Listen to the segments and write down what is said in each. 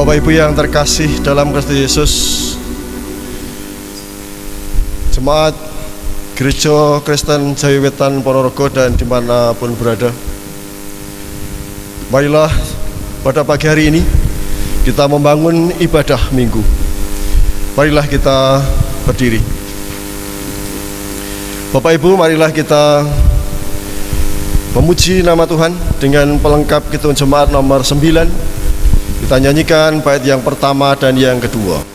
Bapak Ibu yang terkasih dalam Kristus Yesus, jemaat Gereja Kristen Jawi Wetan Ponorogo dan dimanapun berada, marilah pada pagi hari ini kita membangun ibadah minggu. Marilah kita berdiri. Bapak Ibu, marilah kita memuji nama Tuhan dengan pelengkap Kidung Jemaat nomor 9. Kita nyanyikan bait yang pertama dan yang kedua.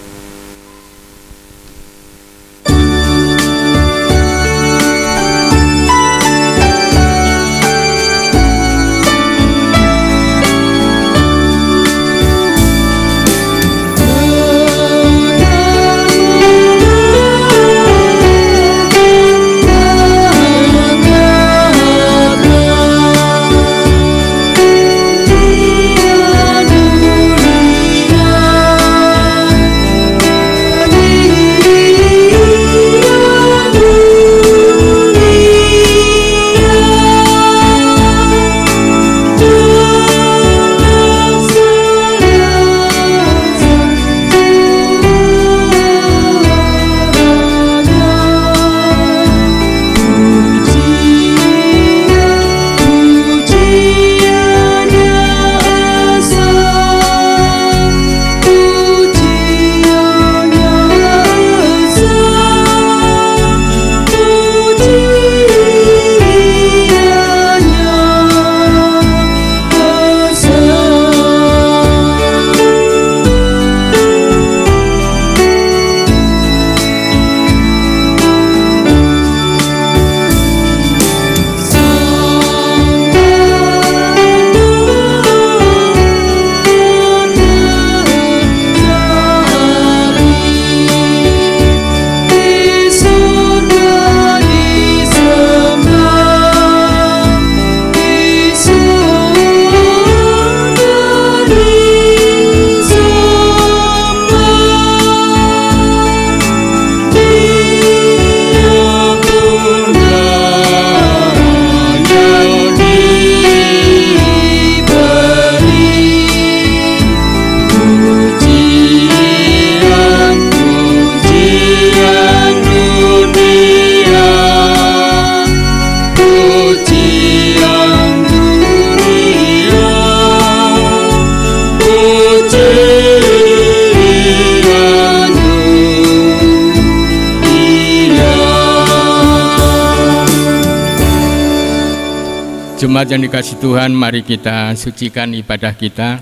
Jemaat yang dikasihi Tuhan, mari kita sucikan ibadah kita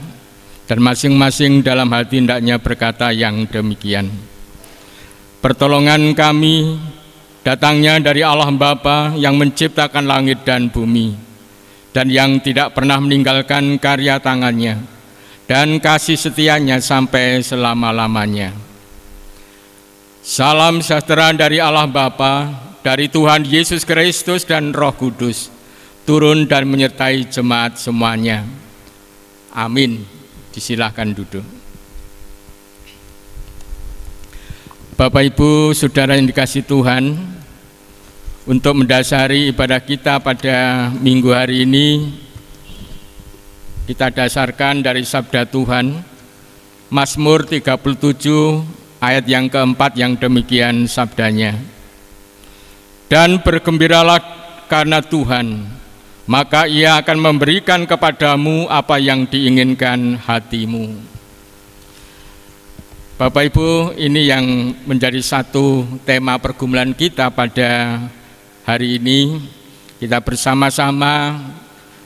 dan masing-masing dalam hati hendaknya berkata yang demikian. Pertolongan kami datangnya dari Allah Bapa yang menciptakan langit dan bumi dan yang tidak pernah meninggalkan karya tangannya dan kasih setianya sampai selama-lamanya. Salam sejahtera dari Allah Bapa, dari Tuhan Yesus Kristus dan Roh Kudus, turun dan menyertai jemaat semuanya. Amin. Disilahkan duduk. Bapak Ibu Saudara yang dikasihi Tuhan, untuk mendasari ibadah kita pada minggu hari ini, kita dasarkan dari sabda Tuhan, Mazmur 37 ayat yang keempat yang demikian sabdanya. Dan bergembiralah karena Tuhan, maka Ia akan memberikan kepadamu apa yang diinginkan hatimu. Bapak Ibu, ini yang menjadi satu tema pergumulan kita pada hari ini. Kita bersama-sama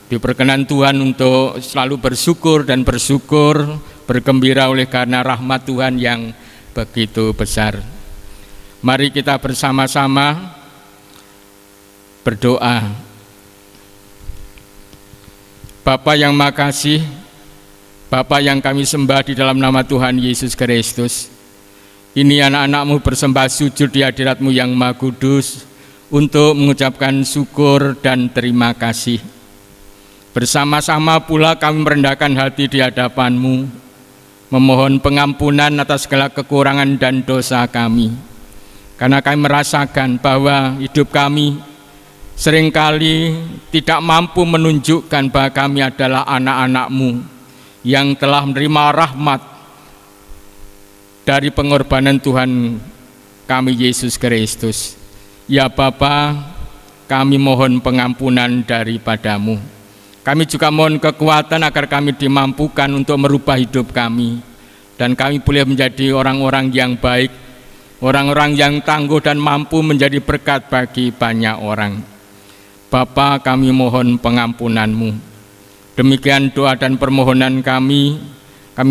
diperkenan Tuhan untuk selalu bersyukur dan bergembira oleh karena rahmat Tuhan yang begitu besar. Mari kita bersama-sama berdoa. Bapa yang makasih, Bapa yang kami sembah di dalam nama Tuhan Yesus Kristus, ini anak-anak-Mu bersembah sujud di hadirat-Mu yang Maha Kudus untuk mengucapkan syukur dan terima kasih. Bersama-sama pula kami merendahkan hati di hadapan-Mu, memohon pengampunan atas segala kekurangan dan dosa kami, karena kami merasakan bahwa hidup kami seringkali tidak mampu menunjukkan bahwa kami adalah anak-anak-Mu yang telah menerima rahmat dari pengorbanan Tuhan kami Yesus Kristus. Ya Bapa, kami mohon pengampunan daripadamu. Kami juga mohon kekuatan agar kami dimampukan untuk merubah hidup kami, dan kami boleh menjadi orang-orang yang baik, orang-orang yang tangguh dan mampu menjadi berkat bagi banyak orang. Bapa, kami mohon pengampunan-Mu. Demikian doa dan permohonan kami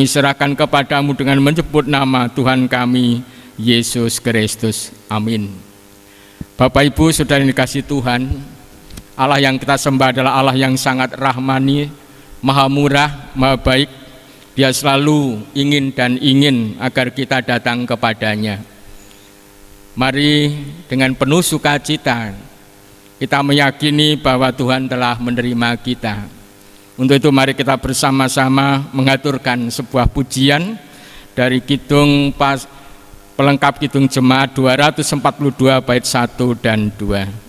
serahkan kepadamu dengan menyebut nama Tuhan kami, Yesus Kristus. Amin. Bapak Ibu Saudara yang dikasihi Tuhan, Allah yang kita sembah adalah Allah yang sangat rahmani, maha murah, maha baik. Dia selalu ingin agar kita datang kepadanya. Mari dengan penuh sukacita kita meyakini bahwa Tuhan telah menerima kita. Untuk itu mari kita bersama-sama mengaturkan sebuah pujian dari kidung pelengkap kidung jemaat 242 bait 1 dan 2.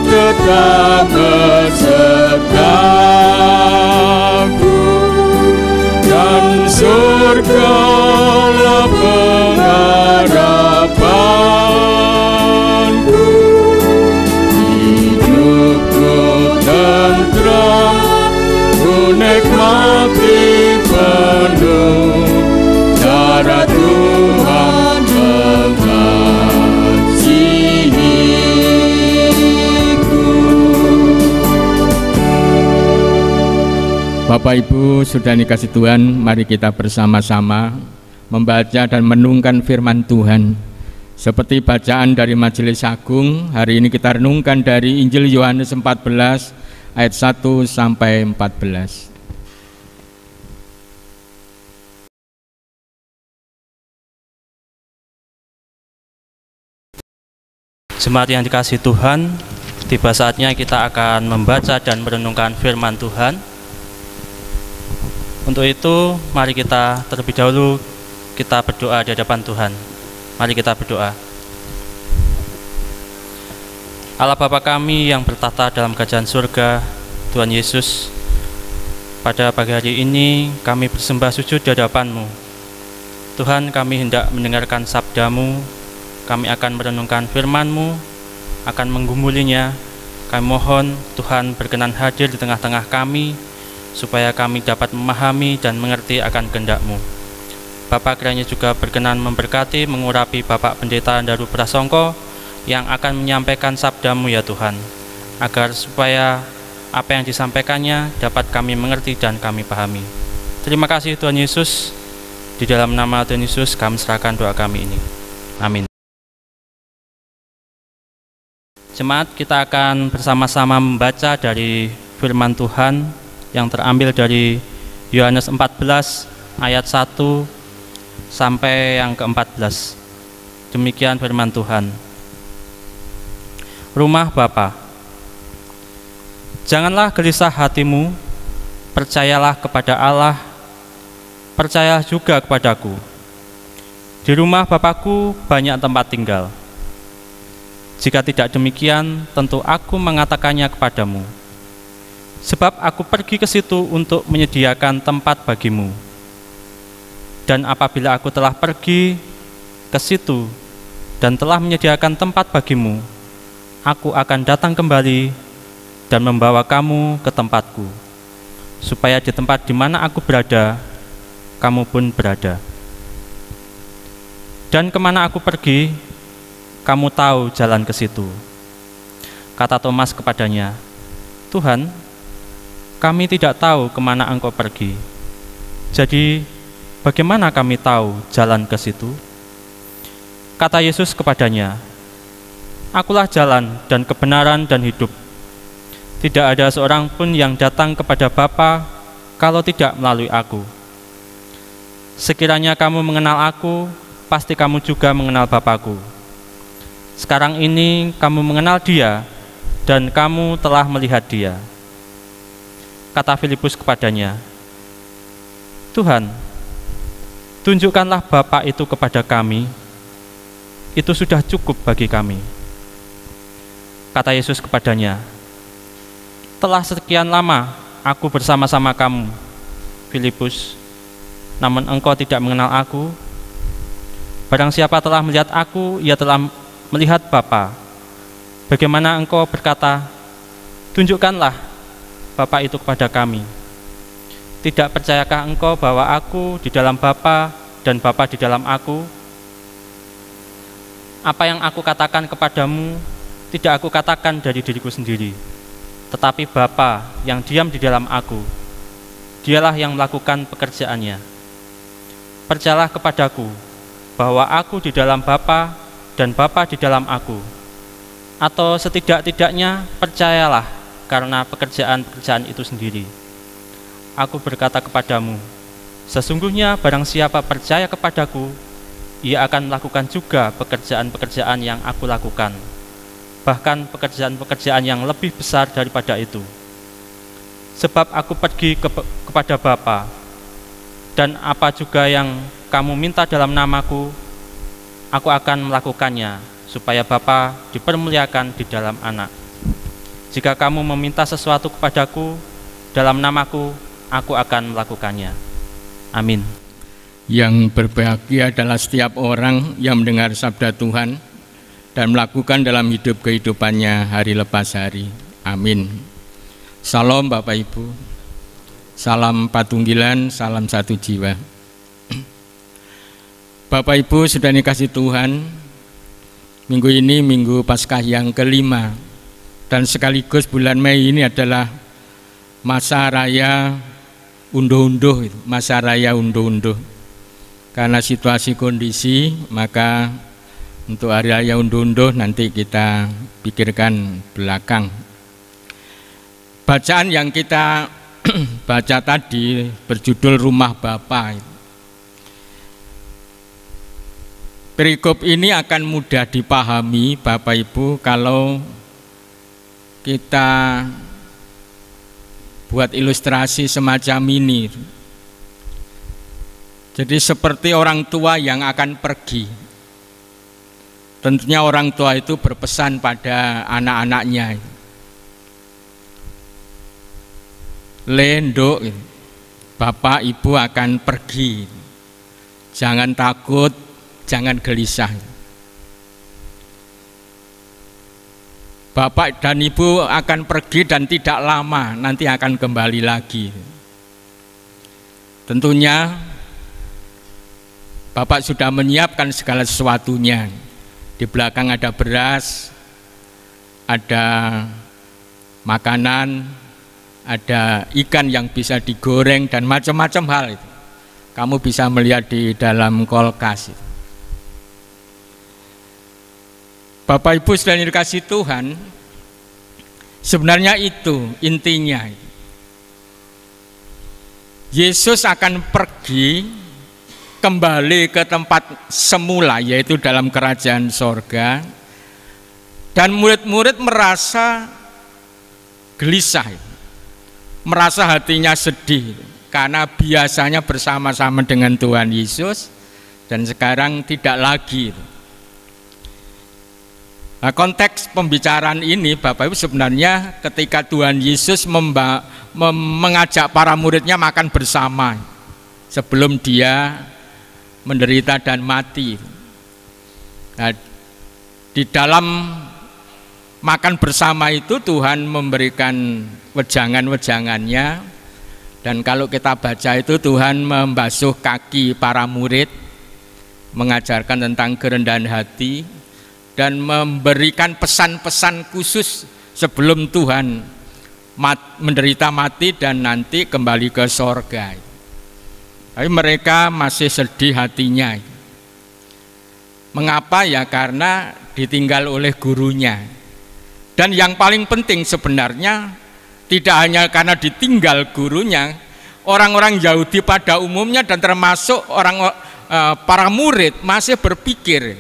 tetap besertaku, dan surgalah pengharapanku. Hidupku tentram, ku nikmati penuh cara Tuhan mengasihiku. Bapak Ibu sudah dikasih Tuhan, mari kita bersama-sama membaca dan menungkan firman Tuhan. Seperti bacaan dari Majelis Agung, hari ini kita renungkan dari Injil Yohanes 14 ayat 1 sampai 14. Jemaat yang dikasihi Tuhan, tiba saatnya kita akan membaca dan merenungkan firman Tuhan. Untuk itu, mari kita terlebih dahulu kita berdoa di hadapan Tuhan. Mari kita berdoa. Allah Bapa kami yang bertata dalam kerajaan surga, Tuhan Yesus, pada pagi hari ini kami bersembah sujud di hadapan-Mu. Tuhan, kami hendak mendengarkan sabda-Mu, kami akan merenungkan firman-Mu, akan menggumulinya. Kami mohon Tuhan berkenan hadir di tengah-tengah kami, supaya kami dapat memahami dan mengerti akan kehendak-Mu. Bapak kiranya juga berkenan memberkati, mengurapi Bapak Pendeta Daru Prasongko yang akan menyampaikan sabda-Mu ya Tuhan, agar supaya apa yang disampaikannya dapat kami mengerti dan kami pahami. Terima kasih Tuhan Yesus. Di dalam nama Tuhan Yesus kami serahkan doa kami ini. Amin. Jemaat, kita akan bersama-sama membaca dari firman Tuhan yang terambil dari Yohanes 14 ayat 1 sampai yang ke-14. Demikian firman Tuhan. Rumah Bapa. Janganlah gelisah hatimu, percayalah kepada Allah, percayalah juga kepadaku. Di rumah Bapakku banyak tempat tinggal. Jika tidak demikian, tentu aku mengatakannya kepadamu. Sebab aku pergi ke situ untuk menyediakan tempat bagimu. Dan apabila aku telah pergi ke situ dan telah menyediakan tempat bagimu, aku akan datang kembali dan membawa kamu ke tempatku, supaya di tempat di mana aku berada, kamu pun berada. Dan kemana aku pergi, kamu tahu jalan ke situ. Kata Thomas kepadanya, Tuhan, kami tidak tahu kemana Engkau pergi. Jadi, bagaimana kami tahu jalan ke situ? Kata Yesus kepadanya, Akulah jalan dan kebenaran dan hidup. Tidak ada seorang pun yang datang kepada Bapa kalau tidak melalui aku. Sekiranya kamu mengenal aku, pasti kamu juga mengenal Bapakku. Sekarang ini kamu mengenal Dia dan kamu telah melihat Dia. Kata Filipus kepadanya, Tuhan, tunjukkanlah Bapa itu kepada kami, itu sudah cukup bagi kami. Kata Yesus kepadanya, telah sekian lama aku bersama-sama kamu, Filipus, namun engkau tidak mengenal aku. Barang siapa telah melihat aku, ia telah melihat Bapa. Bagaimana engkau berkata, tunjukkanlah Bapa itu kepada kami? Tidak percayakah engkau bahwa aku di dalam Bapa dan Bapa di dalam aku? Apa yang aku katakan kepadamu, tidak aku katakan dari diriku sendiri, tetapi Bapa yang diam di dalam aku, Dialah yang melakukan pekerjaannya. Percayalah kepadaku bahwa aku di dalam Bapa dan Bapa di dalam aku, atau setidak-tidaknya percayalah karena pekerjaan-pekerjaan itu sendiri. Aku berkata kepadamu, sesungguhnya barang siapa percaya kepadaku, ia akan melakukan juga pekerjaan-pekerjaan yang aku lakukan, bahkan pekerjaan-pekerjaan yang lebih besar daripada itu. Sebab aku pergi kepada Bapa, dan apa juga yang kamu minta dalam namaku, aku akan melakukannya, supaya Bapa dipermuliakan di dalam Anak. Jika kamu meminta sesuatu kepadaku dalam namaku, aku akan melakukannya. Amin. Yang berbahagia adalah setiap orang yang mendengar sabda Tuhan dan melakukan dalam hidup kehidupannya hari lepas hari. Amin. Salam Bapak Ibu, salam patunggilan, salam satu jiwa. Bapak Ibu sudah dikasih Tuhan, minggu ini minggu Paskah yang kelima, dan sekaligus bulan Mei ini adalah masa raya unduh-unduh, masa raya unduh-unduh. Karena situasi kondisi, maka untuk hari raya unduh-unduh nanti kita pikirkan belakang. Bacaan yang kita baca tadi berjudul Rumah Bapa. Perikop ini akan mudah dipahami Bapak Ibu kalau kita buat ilustrasi semacam ini. Jadi seperti orang tua yang akan pergi. Tentunya orang tua itu berpesan pada anak-anaknya, Lendok, Bapak Ibu akan pergi, jangan takut, jangan gelisah. Bapak dan Ibu akan pergi dan tidak lama, nanti akan kembali lagi. Tentunya Bapak sudah menyiapkan segala sesuatunya. Di belakang ada beras, ada makanan, ada ikan yang bisa digoreng dan macam-macam hal itu. Kamu bisa melihat di dalam kulkas. Bapak Ibu sekalian dikasihi Tuhan, sebenarnya itu intinya. Yesus akan pergi kembali ke tempat semula, yaitu dalam kerajaan sorga, dan murid-murid merasa gelisah, merasa hatinya sedih, karena biasanya bersama-sama dengan Tuhan Yesus, dan sekarang tidak lagi. Nah, konteks pembicaraan ini Bapak Ibu sebenarnya ketika Tuhan Yesus mengajak para muridnya makan bersama sebelum dia menderita dan mati. Nah, di dalam makan bersama itu Tuhan memberikan wejangan-wejangannya, dan kalau kita baca itu Tuhan membasuh kaki para murid, mengajarkan tentang kerendahan hati, dan memberikan pesan-pesan khusus sebelum Tuhan menderita mati dan nanti kembali ke sorga. Tapi mereka masih sedih hatinya. Mengapa? Ya karena ditinggal oleh gurunya. Dan yang paling penting sebenarnya tidak hanya karena ditinggal gurunya, orang-orang Yahudi pada umumnya dan termasuk para murid masih berpikir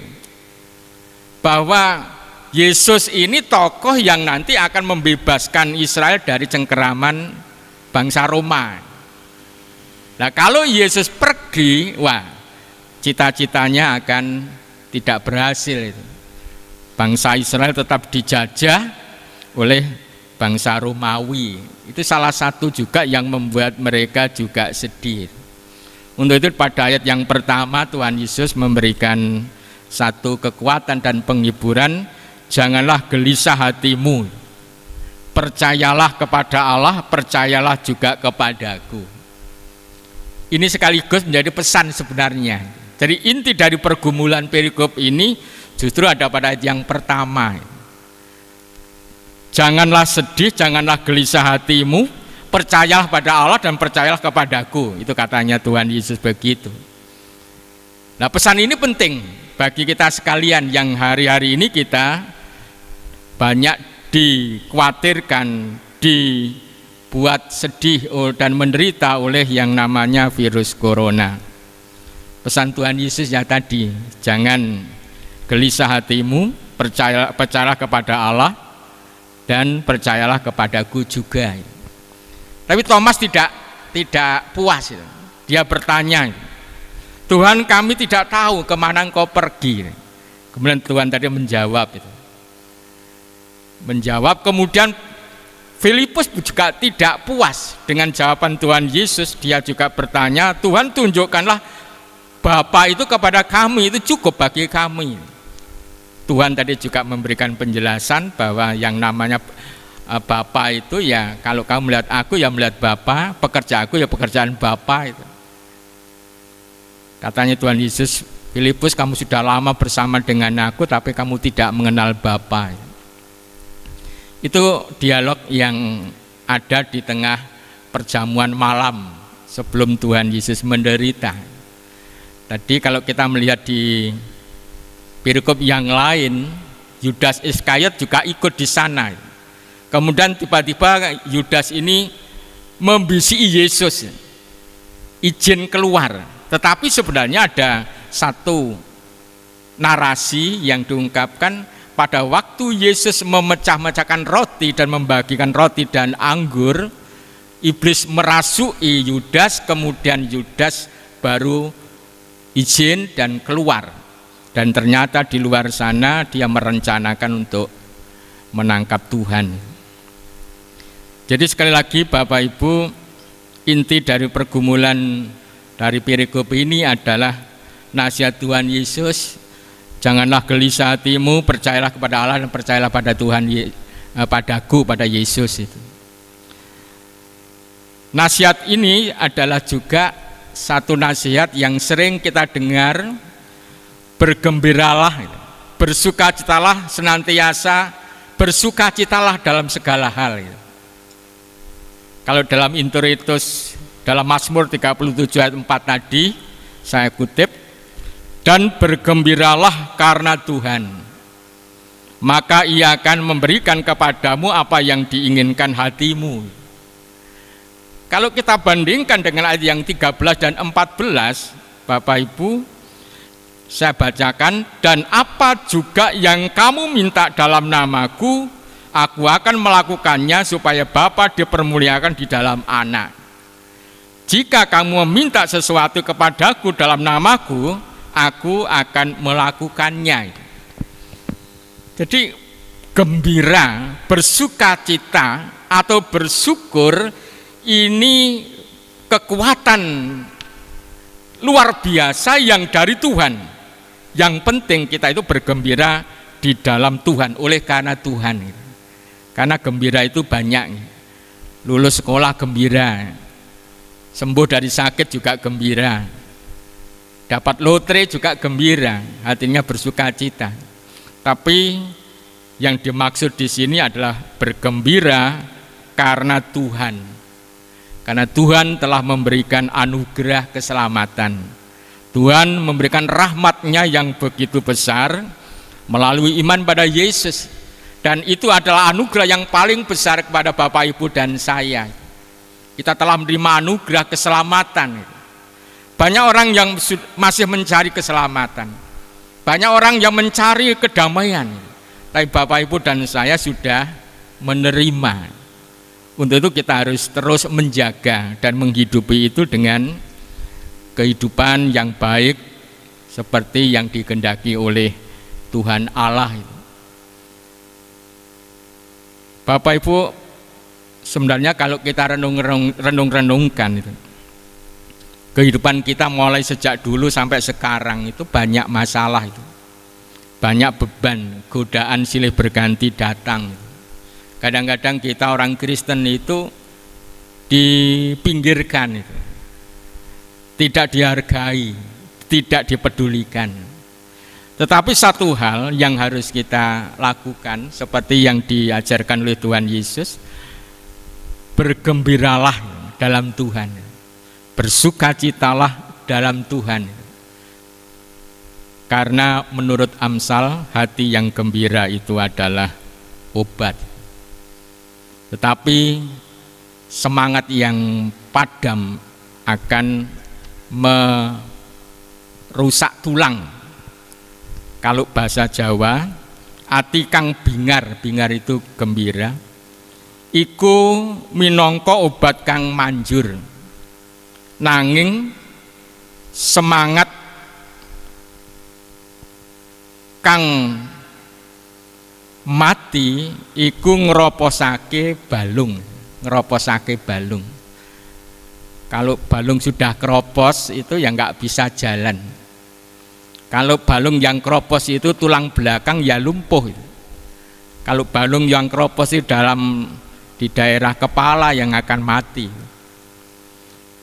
bahwa Yesus ini tokoh yang nanti akan membebaskan Israel dari cengkeraman bangsa Roma. Nah, kalau Yesus pergi, wah, cita-citanya akan tidak berhasil. Bangsa Israel tetap dijajah oleh bangsa Romawi. Itu salah satu juga yang membuat mereka juga sedih. Untuk itu pada ayat yang pertama Tuhan Yesus memberikan satu kekuatan dan penghiburan, janganlah gelisah hatimu, percayalah kepada Allah, percayalah juga kepadaku. Ini sekaligus menjadi pesan sebenarnya. Jadi inti dari pergumulan perikop ini justru ada pada ayat yang pertama. Janganlah sedih, janganlah gelisah hatimu, percayalah pada Allah dan percayalah kepadaku. Itu katanya Tuhan Yesus begitu. Nah, pesan ini penting bagi kita sekalian yang hari-hari ini kita banyak dikhawatirkan, dibuat sedih dan menderita oleh yang namanya virus corona. Pesan Tuhan Yesus ya tadi, jangan gelisah hatimu, percayalah kepada Allah dan percayalah kepadaku juga. Tapi Thomas tidak puas, dia bertanya, Tuhan, kami tidak tahu kemana engkau pergi. Kemudian Tuhan tadi menjawab itu. Menjawab, kemudian Filipus juga tidak puas dengan jawaban Tuhan Yesus. Dia juga bertanya, Tuhan tunjukkanlah Bapa itu kepada kami, itu cukup bagi kami. Tuhan tadi juga memberikan penjelasan bahwa yang namanya Bapa itu ya, kalau kamu melihat aku ya melihat Bapa, pekerja aku ya pekerjaan Bapa itu. Katanya Tuhan Yesus, Filipus, kamu sudah lama bersama dengan aku tapi kamu tidak mengenal Bapa. Itu dialog yang ada di tengah perjamuan malam sebelum Tuhan Yesus menderita. Tadi kalau kita melihat di perikop yang lain, Yudas Iskariot juga ikut di sana. Kemudian tiba-tiba Yudas ini membisiki Yesus, izin keluar. Tetapi sebenarnya ada satu narasi yang diungkapkan pada waktu Yesus memecah-mecahkan roti dan membagikan roti dan anggur, iblis merasuki Yudas, kemudian Yudas baru izin dan keluar. Dan ternyata di luar sana dia merencanakan untuk menangkap Tuhan. Jadi sekali lagi Bapak Ibu, inti dari pergumulan dari perikop ini adalah nasihat Tuhan Yesus, janganlah gelisah hatimu, percayalah kepada Allah dan percayalah pada Tuhan, padaku, pada Yesus itu. Nasihat ini adalah juga satu nasihat yang sering kita dengar, bergembiralah, bersukacitalah senantiasa, bersukacitalah dalam segala hal. Kalau dalam introitus, dalam Mazmur 37 ayat 4 tadi, saya kutip, dan bergembiralah karena Tuhan, maka Ia akan memberikan kepadamu apa yang diinginkan hatimu. Kalau kita bandingkan dengan ayat yang 13 dan 14, Bapak Ibu, saya bacakan, dan apa juga yang kamu minta dalam namaku, aku akan melakukannya supaya Bapa dipermuliakan di dalam Anak. Jika kamu meminta sesuatu kepadaku dalam namaku, aku akan melakukannya. Jadi gembira, bersukacita atau bersyukur ini kekuatan luar biasa yang dari Tuhan. Yang penting kita itu bergembira di dalam Tuhan, oleh karena Tuhan. Karena gembira itu banyak. Lulus sekolah gembira, sembuh dari sakit juga gembira, dapat lotre juga gembira, hatinya bersukacita. Tapi yang dimaksud di sini adalah bergembira karena Tuhan. Karena Tuhan telah memberikan anugerah keselamatan. Tuhan memberikan rahmat-Nya yang begitu besar melalui iman pada Yesus. Dan itu adalah anugerah yang paling besar kepada Bapak, Ibu, dan saya. Kita telah menerima anugerah keselamatan. Banyak orang yang masih mencari keselamatan. Banyak orang yang mencari kedamaian. Tapi Bapak, Ibu, dan saya sudah menerima. Untuk itu kita harus terus menjaga dan menghidupi itu dengan kehidupan yang baik seperti yang dikehendaki oleh Tuhan Allah. Bapak Ibu, sebenarnya kalau kita renung-renungkan itu, kehidupan kita mulai sejak dulu sampai sekarang itu banyak masalah itu, banyak beban, godaan silih berganti datang. Kadang-kadang kita orang Kristen itu dipinggirkan itu, tidak dihargai, tidak dipedulikan. Tetapi satu hal yang harus kita lakukan seperti yang diajarkan oleh Tuhan Yesus, bergembiralah dalam Tuhan, bersukacitalah dalam Tuhan. Karena menurut Amsal, hati yang gembira itu adalah obat. Tetapi semangat yang padam akan merusak tulang. Kalau bahasa Jawa, ati kang bingar, bingar itu gembira, iku minangka obat kang manjur. Nanging semangat kang mati iku ngeroposake balung, ngeroposake balung. Kalau balung sudah keropos itu ya nggak bisa jalan. Kalau balung yang keropos itu tulang belakang ya lumpuh. Kalau balung yang keropos itu di daerah kepala yang akan mati.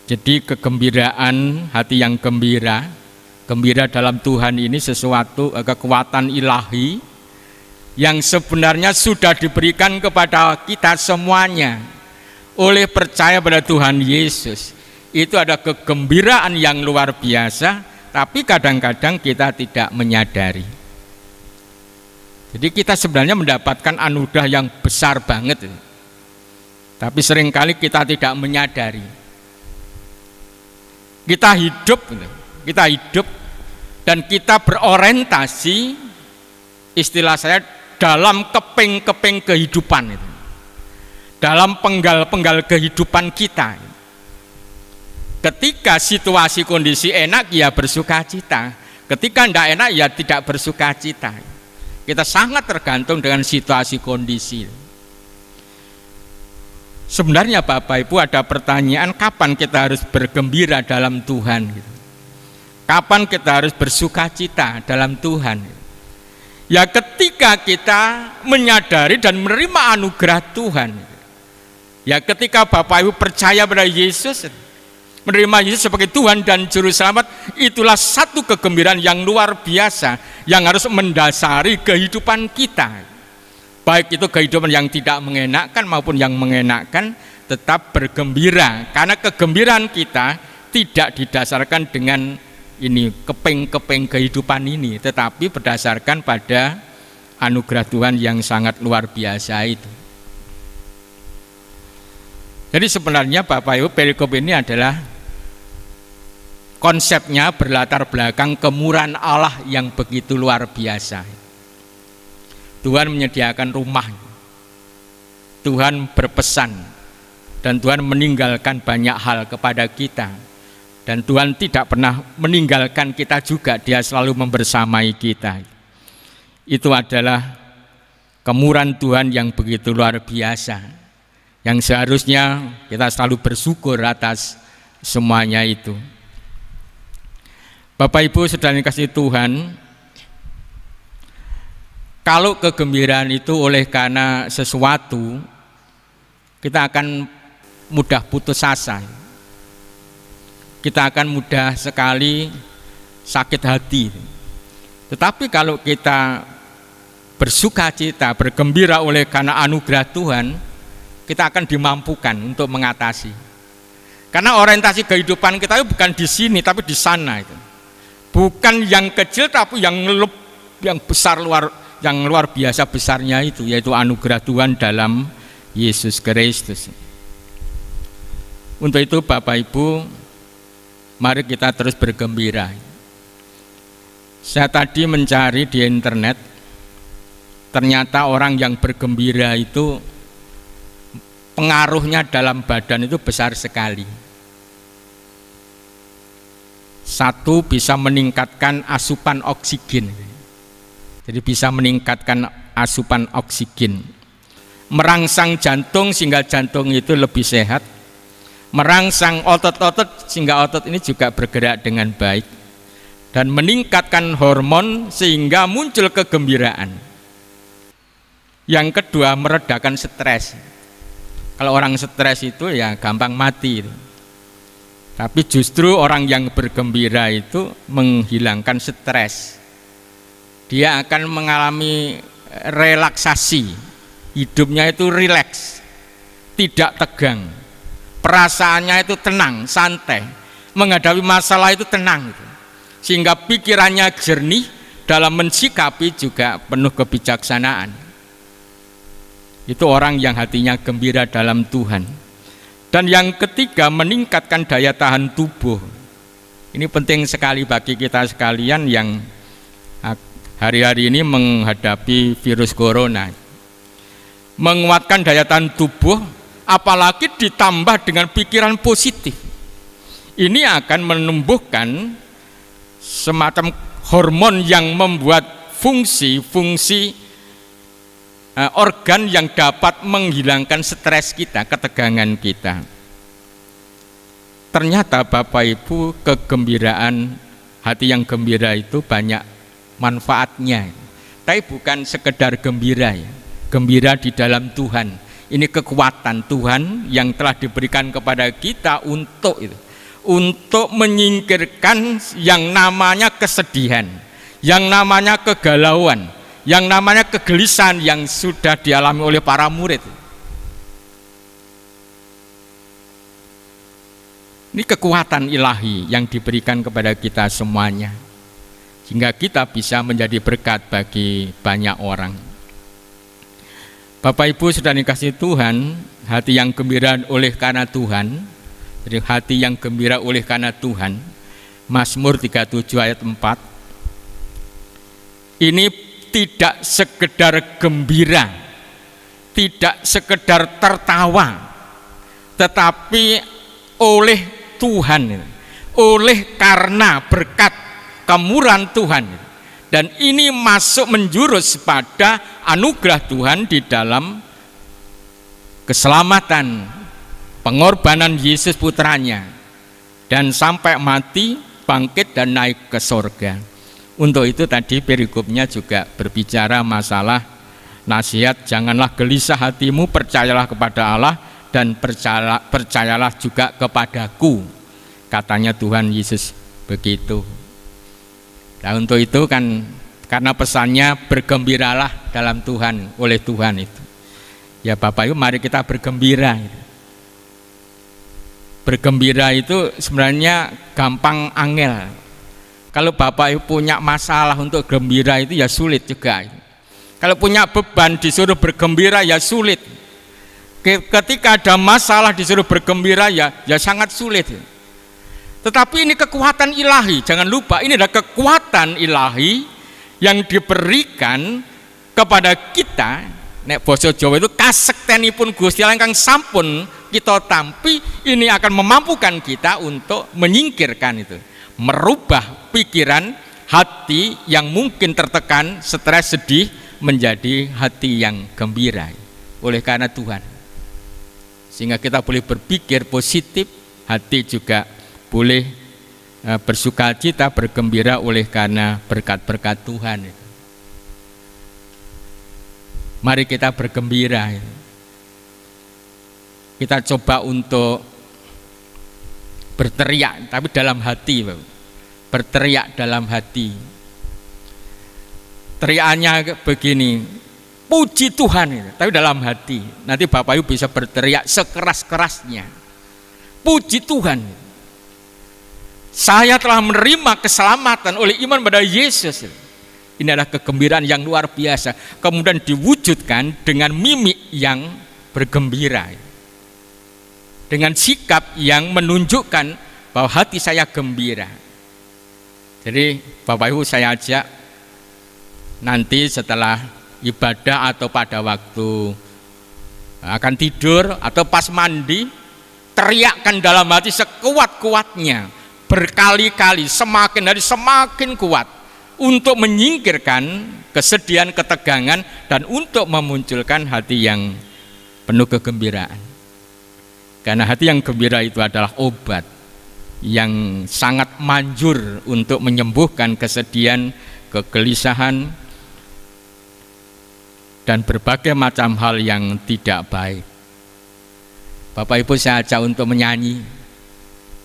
Jadi kegembiraan, hati yang gembira, gembira dalam Tuhan ini sesuatu kekuatan ilahi yang sebenarnya sudah diberikan kepada kita semuanya oleh percaya pada Tuhan Yesus. Itu ada kegembiraan yang luar biasa, tapi kadang-kadang kita tidak menyadari. Jadi kita sebenarnya mendapatkan anugerah yang besar banget, tapi seringkali kita tidak menyadari. Kita hidup dan kita berorientasi, istilah saya, dalam keping-keping kehidupan itu, dalam penggal-penggal kehidupan kita. Ketika situasi kondisi enak ya bersukacita, ketika tidak enak ya tidak bersukacita. Kita sangat tergantung dengan situasi kondisi. Sebenarnya Bapak Ibu ada pertanyaan, kapan kita harus bergembira dalam Tuhan? Kapan kita harus bersukacita dalam Tuhan? Ya ketika kita menyadari dan menerima anugerah Tuhan. Ya ketika Bapak Ibu percaya pada Yesus, menerima Yesus sebagai Tuhan dan Juru Selamat, itulah satu kegembiraan yang luar biasa yang harus mendasari kehidupan kita. Baik itu kehidupan yang tidak mengenakkan maupun yang mengenakkan, tetap bergembira, karena kegembiraan kita tidak didasarkan dengan ini keping-keping kehidupan ini, tetapi berdasarkan pada anugerah Tuhan yang sangat luar biasa itu. Jadi sebenarnya Bapak Ibu, perikop ini adalah konsepnya berlatar belakang kemurahan Allah yang begitu luar biasa. Tuhan menyediakan rumah, Tuhan berpesan, dan Tuhan meninggalkan banyak hal kepada kita. Dan Tuhan tidak pernah meninggalkan kita juga, Dia selalu membersamai kita. Itu adalah kemurahan Tuhan yang begitu luar biasa, yang seharusnya kita selalu bersyukur atas semuanya itu. Bapak Ibu saudara yang dikasihi Tuhan, kalau kegembiraan itu oleh karena sesuatu, kita akan mudah putus asa. Kita akan mudah sekali sakit hati. Tetapi kalau kita bersuka cita, bergembira oleh karena anugerah Tuhan, kita akan dimampukan untuk mengatasi. Karena orientasi kehidupan kita itu bukan di sini, tapi di sana itu. Bukan yang kecil, tapi yang besar, yang luar biasa besarnya itu, yaitu anugerah Tuhan dalam Yesus Kristus. Untuk itu Bapak Ibu, mari kita terus bergembira. Saya tadi mencari di internet, ternyata orang yang bergembira itu pengaruhnya dalam badan itu besar sekali. Satu, bisa meningkatkan asupan oksigen. Jadi bisa meningkatkan asupan oksigen, merangsang jantung sehingga jantung itu lebih sehat, merangsang otot-otot sehingga otot ini juga bergerak dengan baik, dan meningkatkan hormon sehingga muncul kegembiraan. Yang kedua, meredakan stres. Kalau orang stres itu ya gampang mati. Tapi justru orang yang bergembira itu menghilangkan stres. Dia akan mengalami relaksasi, hidupnya itu rileks, tidak tegang, perasaannya itu tenang, santai, menghadapi masalah itu tenang, sehingga pikirannya jernih, dalam mensikapi juga penuh kebijaksanaan. Itu orang yang hatinya gembira dalam Tuhan. Dan yang ketiga, meningkatkan daya tahan tubuh. Ini penting sekali bagi kita sekalian yang hari-hari ini menghadapi virus corona. Menguatkan daya tahan tubuh, apalagi ditambah dengan pikiran positif. Ini akan menumbuhkan semacam hormon yang membuat fungsi-fungsi organ yang dapat menghilangkan stres kita, ketegangan kita. Ternyata Bapak Ibu, kegembiraan, hati yang gembira itu banyak manfaatnya, tapi bukan sekedar gembira ya. Gembira di dalam Tuhan. Ini kekuatan Tuhan yang telah diberikan kepada kita untuk menyingkirkan yang namanya kesedihan, yang namanya kegalauan, yang namanya kegelisahan yang sudah dialami oleh para murid. Ini kekuatan ilahi yang diberikan kepada kita semuanya, sehingga kita bisa menjadi berkat bagi banyak orang. Bapak Ibu saudara dikasihi Tuhan, hati yang gembira oleh karena Tuhan, jadi hati yang gembira oleh karena Tuhan, Mazmur 37 ayat 4, ini tidak sekedar gembira, tidak sekedar tertawa, tetapi oleh Tuhan, oleh karena berkat kemurahan Tuhan, dan ini masuk menjurus pada anugerah Tuhan di dalam keselamatan, pengorbanan Yesus putranya, dan sampai mati, bangkit dan naik ke sorga. Untuk itu tadi perikopnya juga berbicara masalah nasihat, janganlah gelisah hatimu, percayalah kepada Allah dan percayalah juga kepadaku. katanya Tuhan Yesus begitu. Nah untuk itu kan karena pesannya bergembiralah dalam Tuhan, oleh Tuhan itu. Ya Bapak Ibu, mari kita bergembira. Bergembira itu sebenarnya gampang angel. Kalau Bapak Ibu punya masalah untuk gembira itu ya sulit juga. Kalau punya beban disuruh bergembira ya sulit. Ketika ada masalah disuruh bergembira ya sangat sulit. Tetapi ini kekuatan ilahi, jangan lupa ini adalah kekuatan ilahi yang diberikan kepada kita. Nek basa Jawa itu kasektenipun Gusti Allah ingkang sampun kita tampi, ini akan memampukan kita untuk menyingkirkan itu, merubah pikiran hati yang mungkin tertekan, stres, sedih menjadi hati yang gembira oleh karena Tuhan. Sehingga kita boleh berpikir positif, hati juga boleh bersukacita, bergembira oleh karena berkat-berkat Tuhan. Mari kita bergembira. Kita coba untuk berteriak, tapi dalam hati, berteriak dalam hati. Teriakannya begini, puji Tuhan, tapi dalam hati. Nanti Bapak Ibu bisa berteriak sekeras-kerasnya, puji Tuhan, saya telah menerima keselamatan oleh iman pada Yesus. Ini adalah kegembiraan yang luar biasa, kemudian diwujudkan dengan mimik yang bergembira, dengan sikap yang menunjukkan bahwa hati saya gembira. Jadi Bapak Ibu, saya ajak nanti setelah ibadah atau pada waktu akan tidur atau pas mandi, teriakkan dalam hati sekuat-kuatnya, berkali-kali, semakin hari semakin kuat, untuk menyingkirkan kesedihan, ketegangan, dan untuk memunculkan hati yang penuh kegembiraan. Karena hati yang gembira itu adalah obat yang sangat manjur untuk menyembuhkan kesedihan, kegelisahan, dan berbagai macam hal yang tidak baik. Bapak Ibu, saya ajak untuk menyanyi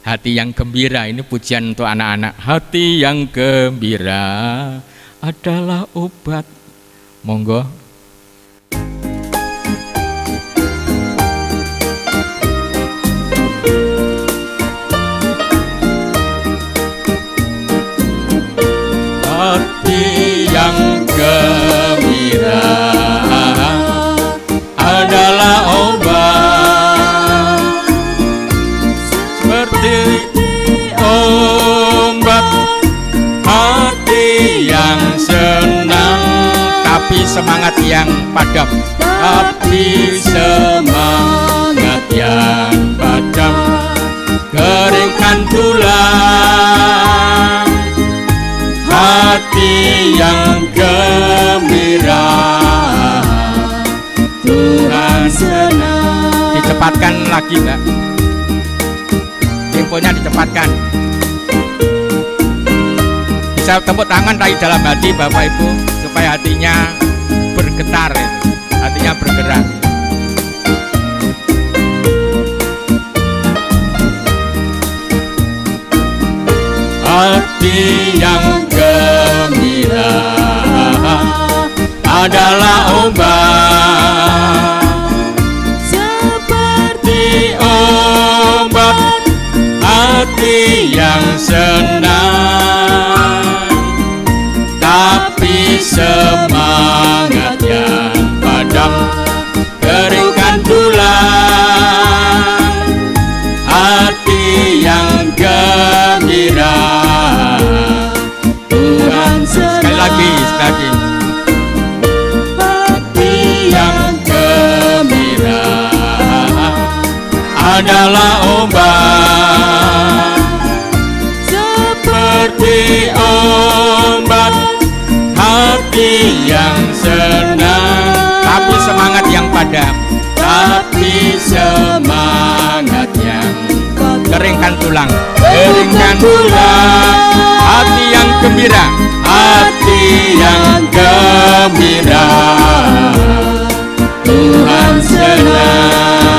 hati yang gembira. Ini pujian untuk anak-anak. Hati yang gembira adalah obat. Monggo. Hati yang gembira adalah obat, seperti obat. Hati yang senang, tapi semangat yang padam. tapi semangat yang padam, keringkan tulang. Hati yang gembira, Tuhan senang. Dicepatkan lagi, Mbak. Temponya dicepatkan. Bisa tepuk tangan tadi dalam hati Bapak Ibu supaya hatinya bergetar, hatinya bergerak. Hati yang gembira adalah obat, seperti obat. Hati yang senang, tapi semangat yang padam, keringkan tulang. Hati yang gembira, Tuhan senang. Sekali lagi. Hati yang gembira adalah obat, seperti obat. Hati yang senang, Tapi semangat yang padam. tapi semangat yang Keringkan tulang. Keringkan tulang. Hati yang gembira. hati yang gembira, Tuhan senang.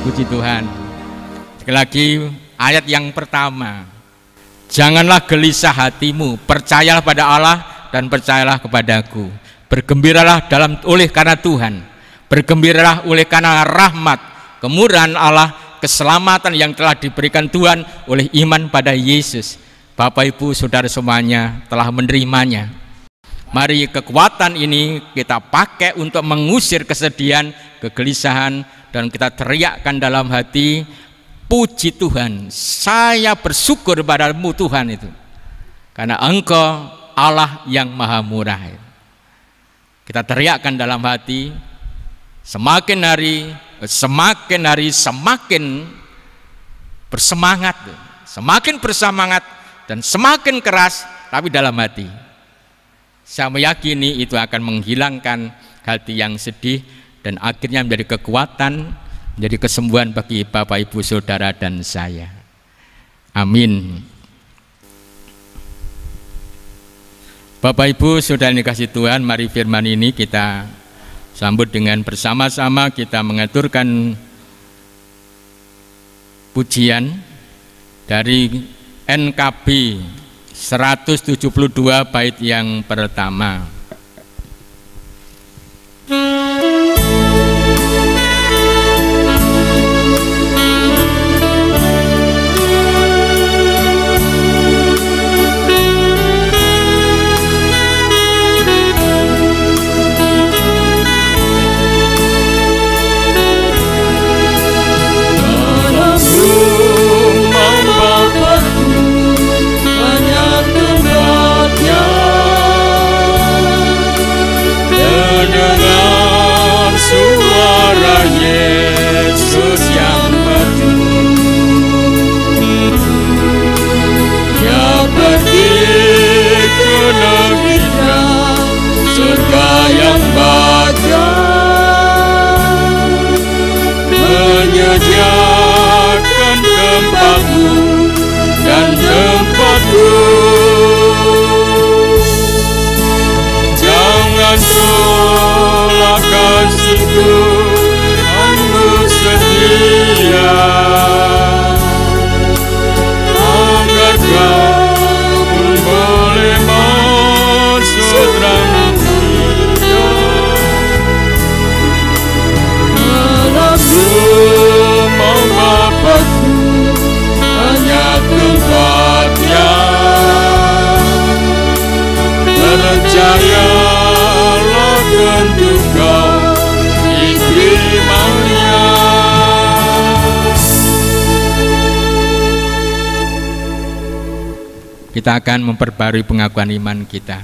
Puji Tuhan. Lagi-lagi ayat yang pertama, janganlah gelisah hatimu, percayalah pada Allah dan percayalah kepadaku. Bergembiralah oleh karena Tuhan, bergembiralah oleh karena rahmat, kemurahan Allah, keselamatan yang telah diberikan Tuhan oleh iman pada Yesus. Bapak Ibu Saudara semuanya telah menerimanya. Mari kekuatan ini kita pakai untuk mengusir kesedihan, kegelisahan, dan kita teriakkan dalam hati, puji Tuhan, saya bersyukur padamu Tuhan itu, karena Engkau Allah yang maha murah. Kita teriakkan dalam hati, semakin hari semakin bersemangat, dan semakin keras, tapi dalam hati. Saya meyakini itu akan menghilangkan hati yang sedih dan akhirnya menjadi kekuatan, menjadi kesembuhan bagi Bapak Ibu Saudara dan saya. Amin. Bapak Ibu Saudara yang dikasihi Tuhan, mari firman ini kita sambut dengan bersama-sama, kita mengaturkan pujian dari NKB 172 bait yang pertama. Yesus yang merdu, Dia pergi ke negeri surga yang bahagia, menyediakan tempatmu dan tempatku. Jangan tolak kasih-Ku, setia, agar kau pun boleh masuk terang Dia. Dalam rumah Bapa-Ku banyak tempatnya, percayalah tentu kau diterimanya. Kita akan memperbarui pengakuan iman kita.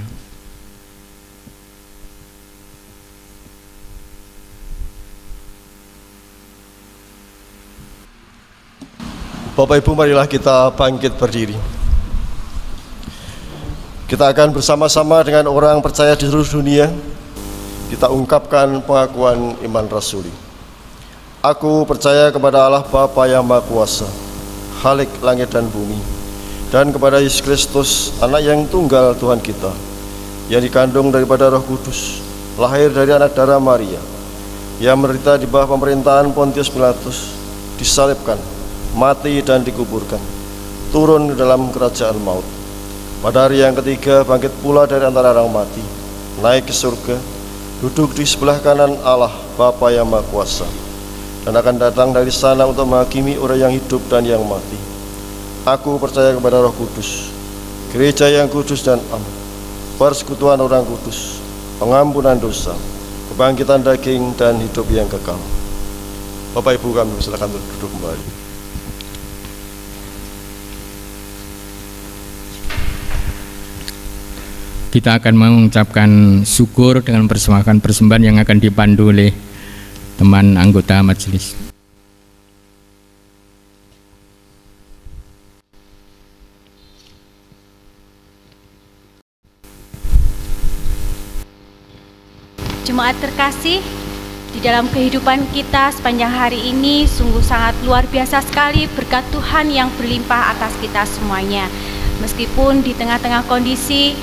Bapak Ibu, marilah kita bangkit berdiri. Kita akan bersama-sama dengan orang percaya di seluruh dunia, kita ungkapkan pengakuan iman rasuli. Aku percaya kepada Allah Bapa yang Maha Kuasa, Khalik langit dan bumi, dan kepada Yesus Kristus, anak yang tunggal Tuhan kita, yang dikandung daripada Roh Kudus, lahir dari anak darah Maria, yang menderita di bawah pemerintahan Pontius Pilatus, disalibkan, mati dan dikuburkan, turun ke dalam kerajaan maut. Pada hari yang ketiga bangkit pula dari antara orang mati, naik ke surga, duduk di sebelah kanan Allah Bapa yang Maha Kuasa, dan akan datang dari sana untuk menghakimi orang yang hidup dan yang mati. Aku percaya kepada Roh Kudus, gereja yang kudus dan am, persekutuan orang kudus, pengampunan dosa, kebangkitan daging dan hidup yang kekal. Bapak Ibu, kami silakan duduk kembali. Kita akan mengucapkan syukur dengan persembahan yang akan dipandu oleh teman anggota majelis. Jemaat terkasih, di dalam kehidupan kita sepanjang hari ini sungguh sangat luar biasa sekali berkat Tuhan yang berlimpah atas kita semuanya. Meskipun di tengah-tengah kondisi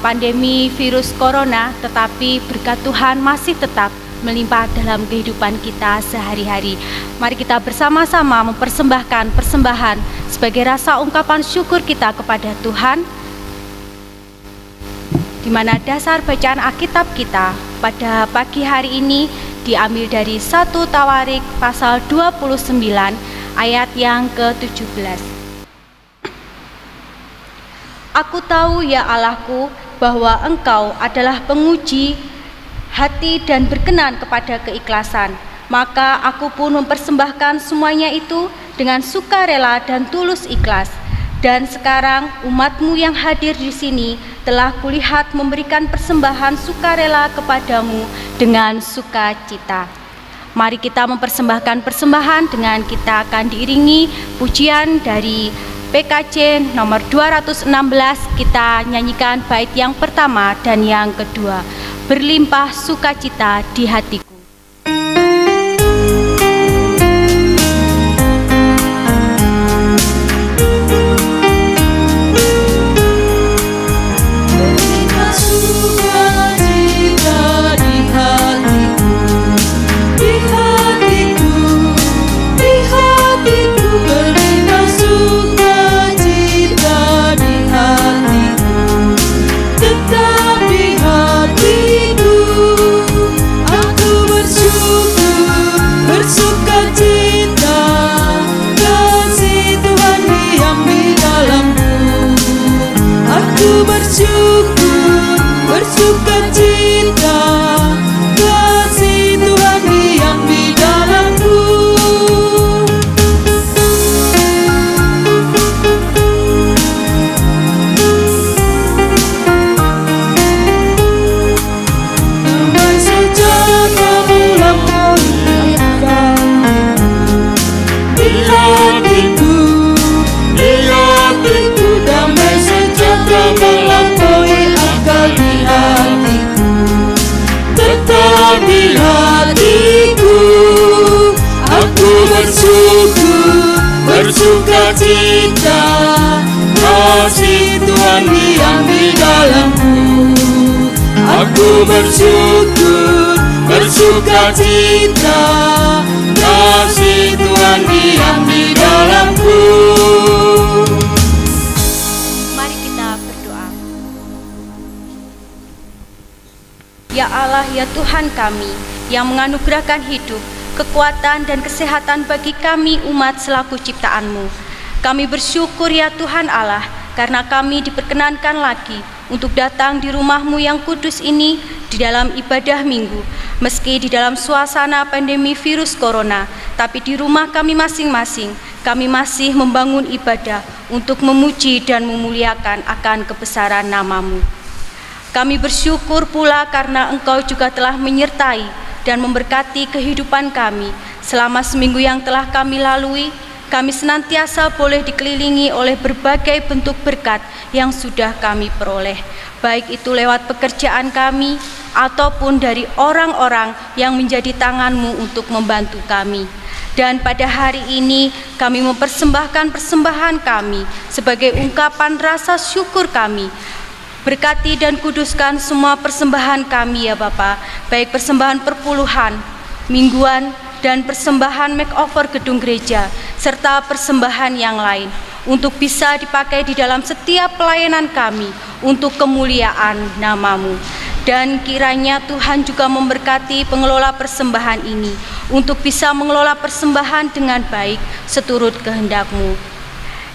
pandemi virus corona, tetapi berkat Tuhan masih tetap melimpah dalam kehidupan kita sehari-hari. Mari kita bersama-sama mempersembahkan persembahan sebagai rasa ungkapan syukur kita kepada Tuhan, di mana dasar bacaan Alkitab kita pada pagi hari ini diambil dari 1 Tawarik pasal 29 ayat yang ke-17. Aku tahu ya Allahku bahwa Engkau adalah penguji hati dan berkenan kepada keikhlasan. Maka aku pun mempersembahkan semuanya itu dengan sukarela dan tulus ikhlas. Dan sekarang umat-Mu yang hadir di sini telah kulihat memberikan persembahan sukarela kepadamu dengan sukacita. Mari kita mempersembahkan persembahan dengan kita akan diiringi pujian dari PKJ nomor 216. Kita nyanyikan bait yang pertama dan yang kedua, berlimpah sukacita di hatiku. Bersukacita, kasih Tuhan diam di dalamku. Aku bersyukur, bersukacita, kasih Tuhan diam di dalamku. Mari kita berdoa. Ya Allah, ya Tuhan kami yang menganugerahkan hidup, kekuatan dan kesehatan bagi kami umat selaku ciptaan-Mu. Kami bersyukur ya Tuhan Allah, karena kami diperkenankan lagi untuk datang di rumah-Mu yang kudus ini di dalam ibadah minggu. Meski di dalam suasana pandemi virus corona, tapi di rumah kami masing-masing, kami masih membangun ibadah untuk memuji dan memuliakan akan kebesaran nama-Mu. Kami bersyukur pula karena Engkau juga telah menyertai dan memberkati kehidupan kami selama seminggu yang telah kami lalui. Kami senantiasa boleh dikelilingi oleh berbagai bentuk berkat yang sudah kami peroleh, baik itu lewat pekerjaan kami ataupun dari orang-orang yang menjadi tangan-Mu untuk membantu kami. Dan pada hari ini kami mempersembahkan persembahan kami sebagai ungkapan rasa syukur kami. Berkati dan kuduskan semua persembahan kami ya Bapa, baik persembahan perpuluhan, mingguan, dan persembahan makeover gedung gereja, serta persembahan yang lain, untuk bisa dipakai di dalam setiap pelayanan kami, untuk kemuliaan nama-Mu. Dan kiranya Tuhan juga memberkati pengelola persembahan ini, untuk bisa mengelola persembahan dengan baik, seturut kehendak-Mu.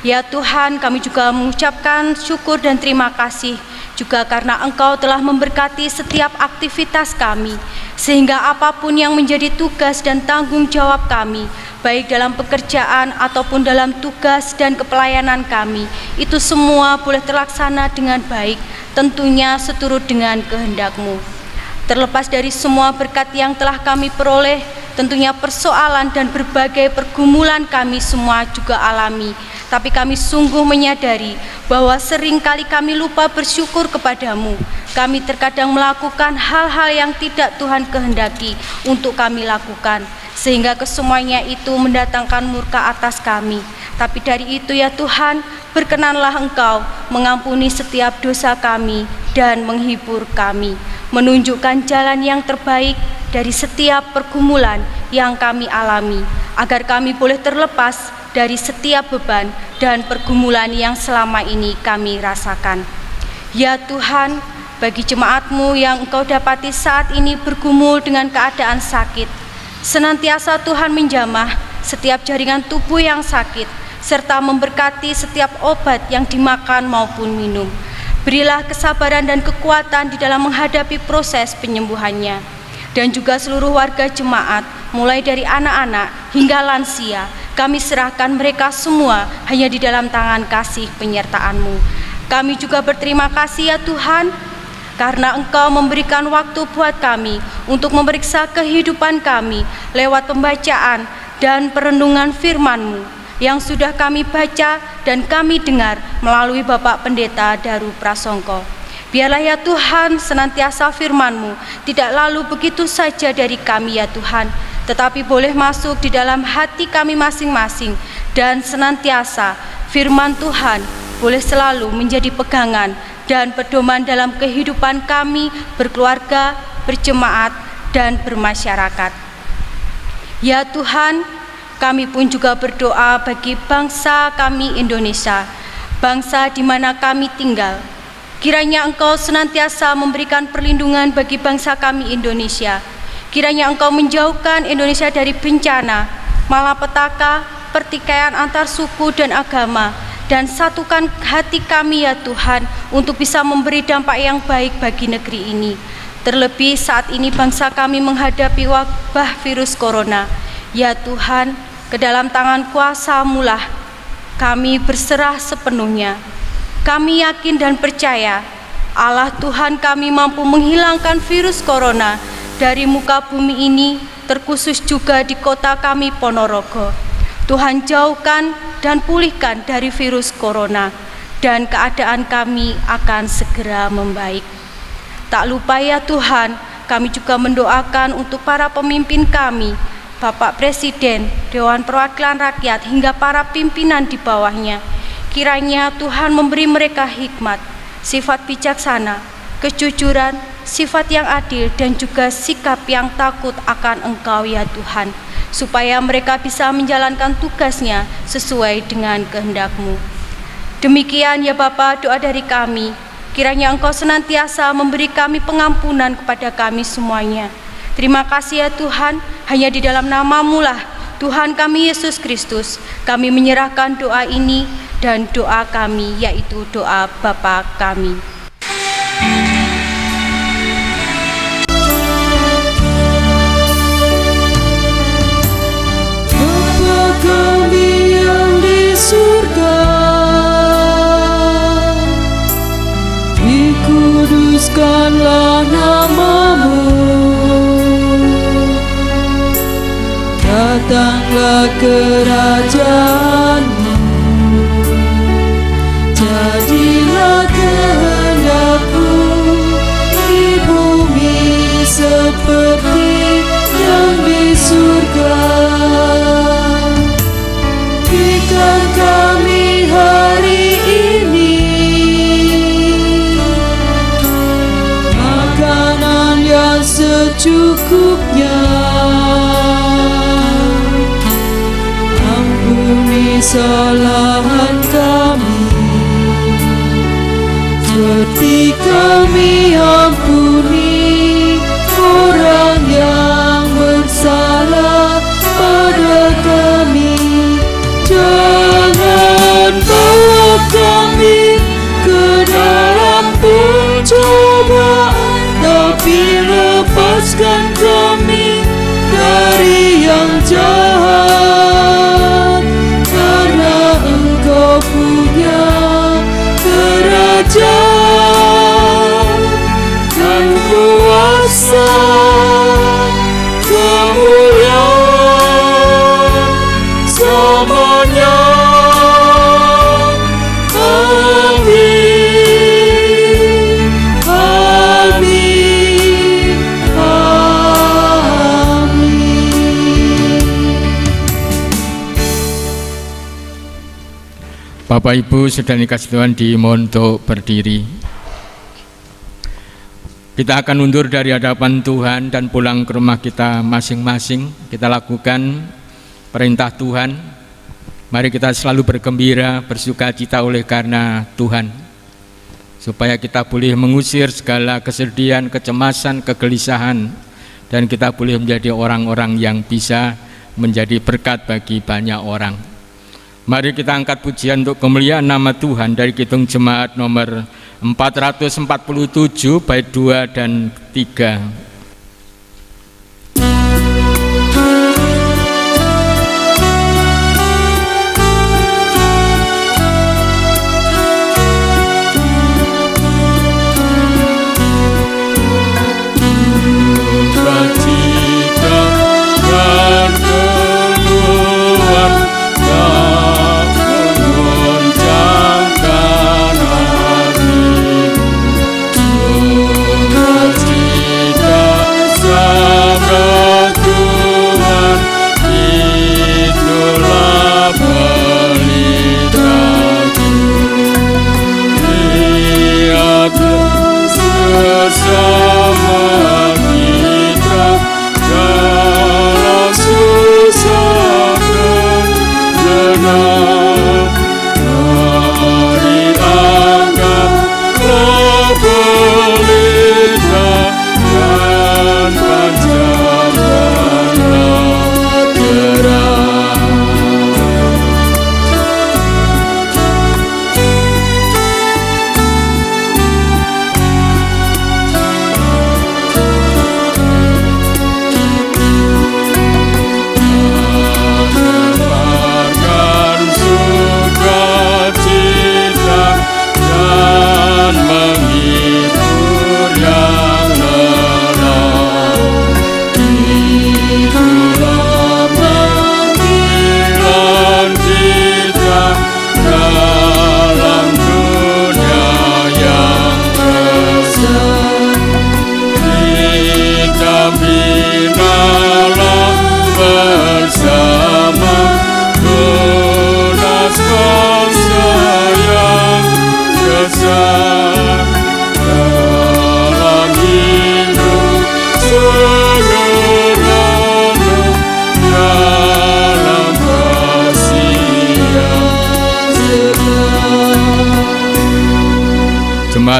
Ya Tuhan, kami juga mengucapkan syukur dan terima kasih juga karena Engkau telah memberkati setiap aktivitas kami, sehingga apapun yang menjadi tugas dan tanggung jawab kami, baik dalam pekerjaan ataupun dalam tugas dan kepelayanan kami, itu semua boleh terlaksana dengan baik, tentunya seturut dengan kehendak-Mu. Terlepas dari semua berkat yang telah kami peroleh, tentunya persoalan dan berbagai pergumulan kami semua juga alami. Tapi kami sungguh menyadari bahwa seringkali kami lupa bersyukur kepadamu. Kami terkadang melakukan hal-hal yang tidak Tuhan kehendaki untuk kami lakukan, sehingga kesemuanya itu mendatangkan murka atas kami. Tapi dari itu ya Tuhan, berkenanlah Engkau mengampuni setiap dosa kami dan menghibur kami, menunjukkan jalan yang terbaik dari setiap pergumulan yang kami alami, agar kami boleh terlepas dari setiap beban dan pergumulan yang selama ini kami rasakan. Ya Tuhan, bagi jemaat-Mu yang Engkau dapati saat ini bergumul dengan keadaan sakit, senantiasa Tuhan menjamah setiap jaringan tubuh yang sakit, serta memberkati setiap obat yang dimakan maupun minum. Berilah kesabaran dan kekuatan di dalam menghadapi proses penyembuhannya. Dan juga seluruh warga jemaat, mulai dari anak-anak hingga lansia, kami serahkan mereka semua hanya di dalam tangan kasih penyertaan-Mu. Kami juga berterima kasih ya Tuhan, karena Engkau memberikan waktu buat kami untuk memeriksa kehidupan kami lewat pembacaan dan perenungan firman-Mu yang sudah kami baca dan kami dengar melalui Bapak Pendeta Daru Prasongko. Biarlah ya Tuhan, senantiasa firman-Mu tidak lalu begitu saja dari kami ya Tuhan, tetapi boleh masuk di dalam hati kami masing-masing, dan senantiasa firman Tuhan boleh selalu menjadi pegangan dan pedoman dalam kehidupan kami berkeluarga, berjemaat, dan bermasyarakat. Ya Tuhan, kami pun juga berdoa bagi bangsa kami Indonesia, bangsa di mana kami tinggal. Kiranya Engkau senantiasa memberikan perlindungan bagi bangsa kami Indonesia. Kiranya Engkau menjauhkan Indonesia dari bencana, malapetaka, pertikaian antar suku dan agama, dan satukan hati kami ya Tuhan untuk bisa memberi dampak yang baik bagi negeri ini. Terlebih saat ini bangsa kami menghadapi wabah virus corona. Ya Tuhan, ke dalam tangan kuasa-Mu lah kami berserah sepenuhnya. Kami yakin dan percaya Allah Tuhan kami mampu menghilangkan virus corona dari muka bumi ini, terkhusus juga di kota kami Ponorogo. Tuhan jauhkan dan pulihkan dari virus corona, dan keadaan kami akan segera membaik. Tak lupa ya Tuhan, kami juga mendoakan untuk para pemimpin kami, Bapak Presiden, Dewan Perwakilan Rakyat, hingga para pimpinan di bawahnya. Kiranya Tuhan memberi mereka hikmat, sifat bijaksana, kejujuran, sifat yang adil, dan juga sikap yang takut akan Engkau ya Tuhan, supaya mereka bisa menjalankan tugasnya sesuai dengan kehendak-Mu. Demikian ya Bapa doa dari kami, kiranya Engkau senantiasa memberi kami pengampunan kepada kami semuanya. Terima kasih ya Tuhan, hanya di dalam nama-Mu lah Tuhan kami Yesus Kristus, kami menyerahkan doa ini dan doa kami, yaitu doa Bapa kami. Bapa kami yang di surga, dikuduskanlah nama-Mu, datanglah kerajaan-Mu, jadilah kehendak-Mu di bumi seperti yang di surga. Berikan kami hari ini makanan yang secukupnya. Ampuni kesalahan kami, seperti kami ampuni orang yang bersalah pada kami. Jangan bawa kami ke dalam pencobaan, tapi lepaskan kami dari yang jahat, karena Engkau punya kerajaan dan kuasa, kemuliaan selamanya. Amin, amin, amin. Bapak Ibu saudara dikasih Tuhan, dimohon untuk berdiri. Kita akan undur dari hadapan Tuhan dan pulang ke rumah kita masing-masing. Kita lakukan perintah Tuhan. Mari kita selalu bergembira, bersukacita oleh karena Tuhan, supaya kita boleh mengusir segala kesedihan, kecemasan, kegelisahan, dan kita boleh menjadi orang-orang yang bisa menjadi berkat bagi banyak orang. Mari kita angkat pujian untuk kemuliaan nama Tuhan dari Kidung Jemaat nomor 447 bait 2 dan 3.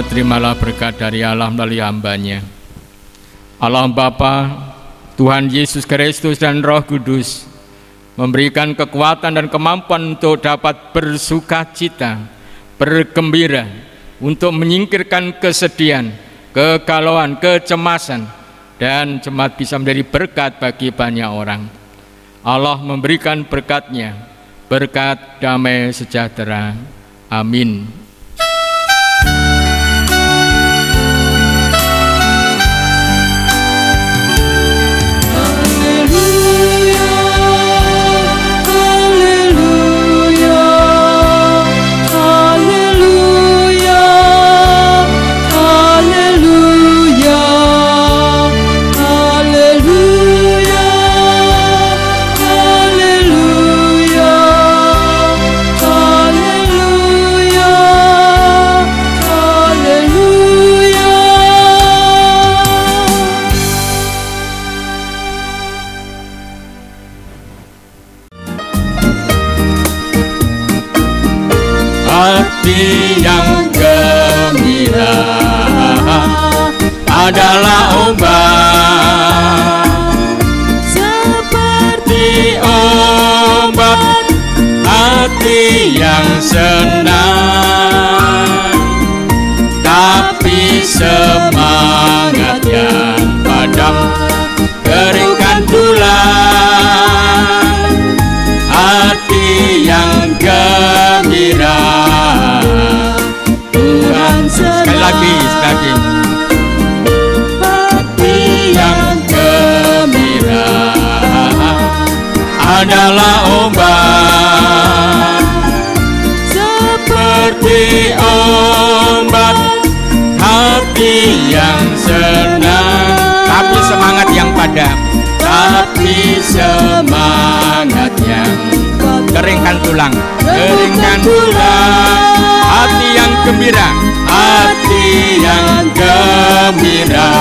Terimalah berkat dari Allah melalui hamba-Nya. Allah Bapa, Tuhan Yesus Kristus dan Roh Kudus memberikan kekuatan dan kemampuan untuk dapat bersukacita, bergembira, untuk menyingkirkan kesedihan, kegalauan, kecemasan, dan jemaat bisa menjadi berkat bagi banyak orang. Allah memberikan berkat-Nya, berkat damai sejahtera. Amin. Yang gembira adalah obat, seperti obat hati yang senang, tapi semangat yang padam keringkan tulang. Hati yang gembira, sekali lagi. Hati yang gembira adalah obat, seperti obat hati yang senang, tapi semangat yang padam, tapi semangat yang keringkan tulang, hati yang gembira, hati yang gembira gembira